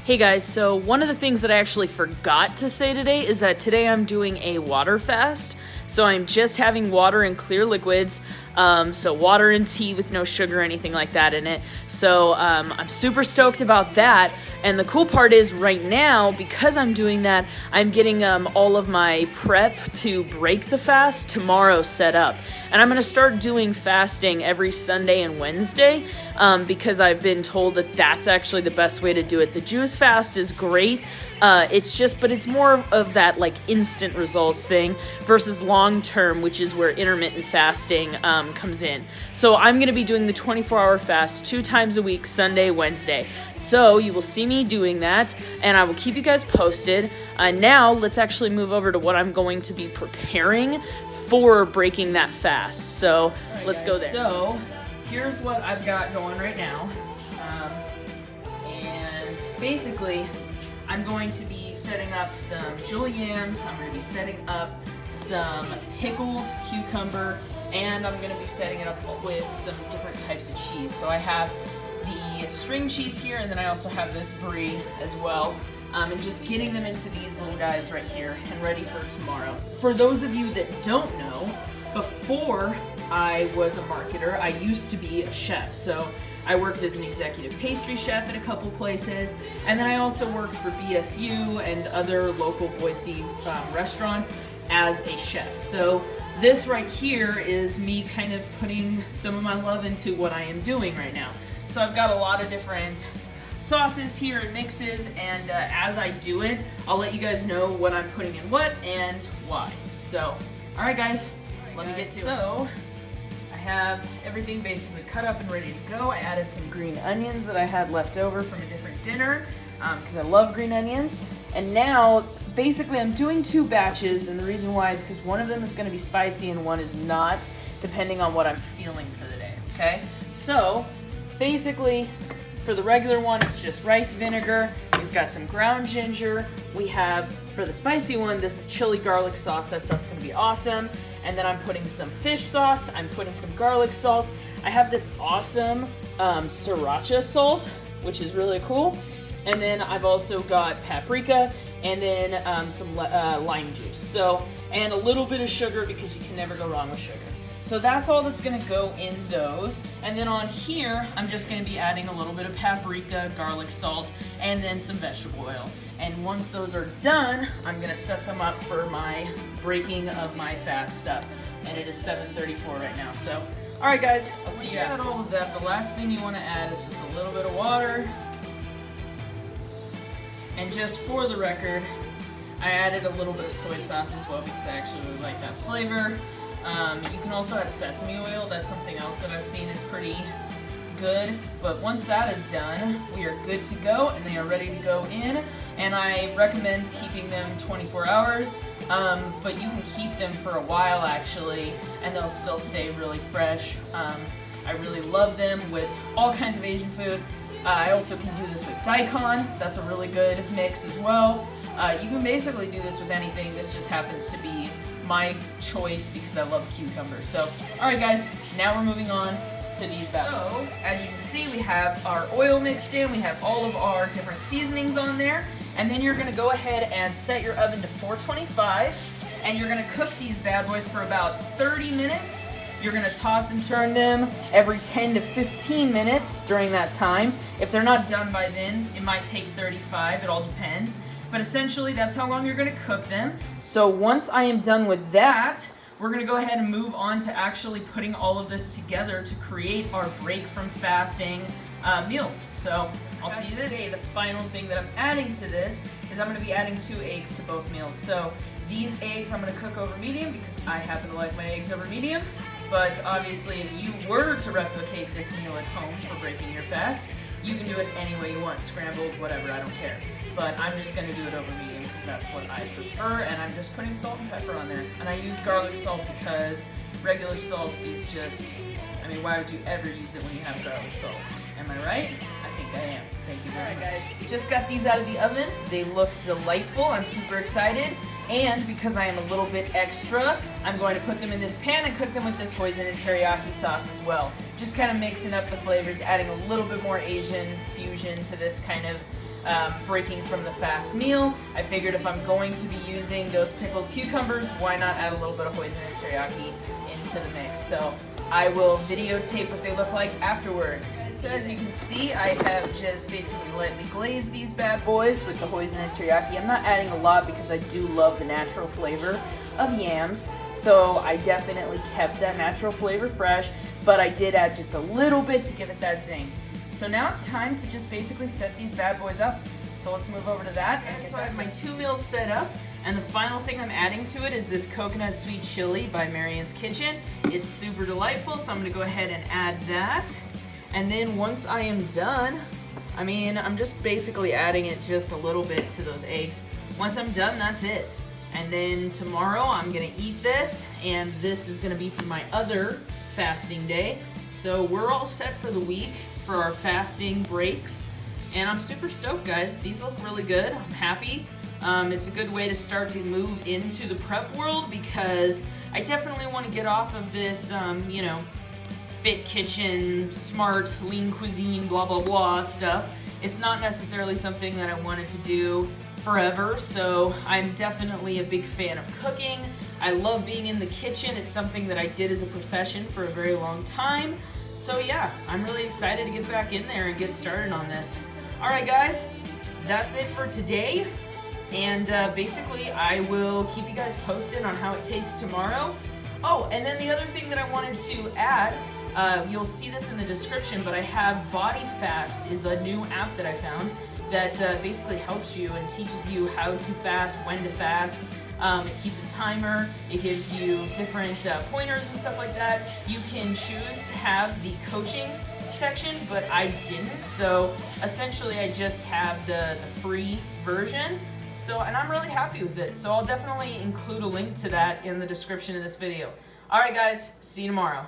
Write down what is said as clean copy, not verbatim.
Hey guys, so one of the things that I actually forgot to say today is that today I'm doing a water fast. So I'm just having water and clear liquids. So water and tea with no sugar or anything like that in it. So I'm super stoked about that. And the cool part is right now, because I'm doing that, I'm getting all of my prep to break the fast tomorrow set up. And I'm going to start doing fasting every Sunday and Wednesday because I've been told that that's actually the best way to do it. The juice fast is great. But it's more of that like instant results thing versus long term, which is where intermittent fasting comes in. So I'm going to be doing the 24-hour fast 2 times a week, Sunday, Wednesday. So you will see me doing that, and I will keep you guys posted. Now let's actually move over to what I'm going to be preparing for breaking that fast. So let's go there. So here's what I've got going right now. And basically, I'm going to be setting up some chili yams, I'm going to be setting up some pickled cucumber, and I'm going to be setting it up with some different types of cheese. So I have the string cheese here, and then I also have this brie as well. And just getting them into these little guys right here and ready for tomorrow. For those of you that don't know, before I was a marketer, I used to be a chef. So I worked as an executive pastry chef at a couple places, and then I also worked for BSU and other local Boise restaurants as a chef. So this right here is me kind of putting some of my love into what I am doing right now. So I've got a lot of different sauces here and mixes, and as I do it, I'll let you guys know what I'm putting in what and why. So, alright guys, let me get to it. So, I have everything basically cut up and ready to go. I added some green onions that I had left over from a different dinner, because I love green onions. And now, basically I'm doing 2 batches, and the reason why is because one of them is going to be spicy and one is not, depending on what I'm feeling for the day, okay? So, basically, for the regular one, it's just rice vinegar. We've got some ground ginger. We have, for the spicy one, this is chili garlic sauce. That stuff's gonna be awesome. And then I'm putting some fish sauce. I'm putting some garlic salt. I have this awesome sriracha salt, which is really cool. And then I've also got paprika and then some lime juice. So, and a little bit of sugar because you can never go wrong with sugar. So that's all that's gonna go in those. And then on here, I'm just gonna be adding a little bit of paprika, garlic salt, and then some vegetable oil. And once those are done, I'm gonna set them up for my breaking of my fast stuff. And it is 7:34 right now. So, all right guys, I'll see you after all of that. The last thing you wanna add is just a little bit of water. And just for the record, I added a little bit of soy sauce as well because I actually really like that flavor. You can also add sesame oil. That's something else that I've seen is pretty good. But once that is done, we are good to go and they are ready to go in. And I recommend keeping them 24 hours, but you can keep them for a while actually, and they'll still stay really fresh. I really love them with all kinds of Asian food. I also can do this with daikon. That's a really good mix as well. You can basically do this with anything. This just happens to be my choice because I love cucumbers. So, alright guys, now we're moving on to these batches. So, as you can see, we have our oil mixed in, we have all of our different seasonings on there, and then you're gonna go ahead and set your oven to 425, and you're gonna cook these bad boys for about 30 minutes. You're gonna toss and turn them every 10 to 15 minutes during that time. If they're not done by then, it might take 35, it all depends. But essentially, that's how long you're gonna cook them. So once I am done with that, we're gonna go ahead and move on to actually putting all of this together to create our break from fasting meals. So I'll see you then. The final thing that I'm adding to this is I'm gonna be adding 2 eggs to both meals. So these eggs I'm gonna cook over medium because I happen to like my eggs over medium. But obviously, if you were to replicate this meal at home for breaking your fast, you can do it any way you want, scrambled, whatever, I don't care. But I'm just gonna do it over medium because that's what I prefer, and I'm just putting salt and pepper on there. And I use garlic salt because regular salt is just, I mean, why would you ever use it when you have garlic salt? Am I right? I think I am. Thank you very much. Guys, just got these out of the oven. They look delightful. I'm super excited. And because I am a little bit extra, I'm going to put them in this pan and cook them with this hoisin and teriyaki sauce as well. Just kind of mixing up the flavors, adding a little bit more Asian fusion to this kind of breaking from the fast meal. I figured if I'm going to be using those pickled cucumbers, why not add a little bit of hoisin and teriyaki into the mix. So I will videotape what they look like afterwards. So as you can see, I have just basically lightly glazed these bad boys with the hoisin and teriyaki. I'm not adding a lot because I do love the natural flavor of yams, so I definitely kept that natural flavor fresh, but I did add just a little bit to give it that zing. So now it's time to just basically set these bad boys up. So let's move over to that. So I have my 2 meals set up, and the final thing I'm adding to it is this coconut sweet chili by Marian's Kitchen. It's super delightful, so I'm gonna go ahead and add that. And then once I am done, I'm just basically adding it just a little bit to those eggs. Once I'm done, that's it. And then tomorrow I'm gonna eat this, and this is gonna be for my other fasting day. So we're all set for the week for our fasting breaks, and I'm super stoked, guys. These look really good. I'm happy. It's a good way to start to move into the prep world because I definitely want to get off of this, fit kitchen, smart, lean cuisine, blah, blah, blah stuff. It's not necessarily something that I wanted to do forever, so I'm definitely a big fan of cooking. I love being in the kitchen. It's something that I did as a profession for a very long time. So yeah, I'm really excited to get back in there and get started on this. All right, guys, that's it for today. And basically, I will keep you guys posted on how it tastes tomorrow. Oh, and then the other thing that I wanted to add, you'll see this in the description, but I have BodyFast is a new app that I found that basically helps you and teaches you how to fast, when to fast. It keeps a timer, it gives you different pointers and stuff like that. You can choose to have the coaching section, but I didn't, so essentially I just have the free version. And I'm really happy with it, so I'll definitely include a link to that in the description of this video. Alright guys, see you tomorrow.